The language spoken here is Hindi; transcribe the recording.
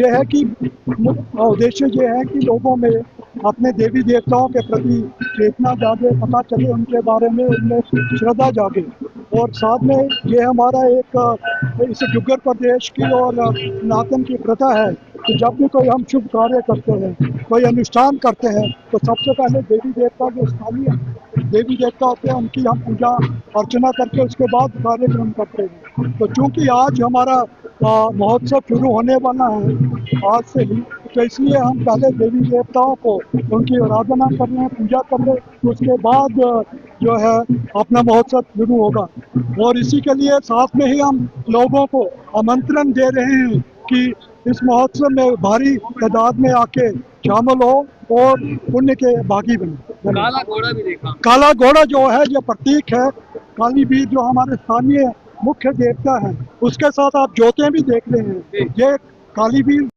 ये है कि उद्देश्य ये है कि लोगों में अपने देवी देवताओं के प्रति चेतना जागे, पता चले उनके बारे में, उनमें श्रद्धा जागे। और साथ में ये हमारा एक इस डुग्गर प्रदेश की और सनातन की प्रथा है कि जब भी कोई हम शुभ कार्य करते हैं, कोई अनुष्ठान करते हैं, तो सबसे पहले देवी देवता के स्थानीय देवी देवता होते हैं, उनकी हम पूजा अर्चना करके उसके बाद कार्यक्रम करते हैं। तो चूंकि आज हमारा महोत्सव शुरू होने वाला है आज से ही, तो इसलिए हम पहले देवी देवताओं को उनकी आराधना कर रहे हैं, पूजा कर रहे हैं, तो उसके बाद जो है अपना महोत्सव शुरू होगा। और इसी के लिए साथ में ही हम लोगों को आमंत्रण दे रहे हैं कि इस महोत्सव में भारी तादाद में आके शामिल हो और पुण्य के भागी बने। काला घोड़ा भी देखा। काला घोड़ा जो है ये प्रतीक है, काली बीज जो हमारे स्थानीय मुख्य देवता हैं, उसके साथ आप जोतें भी देख रहे हैं, ये काली बीज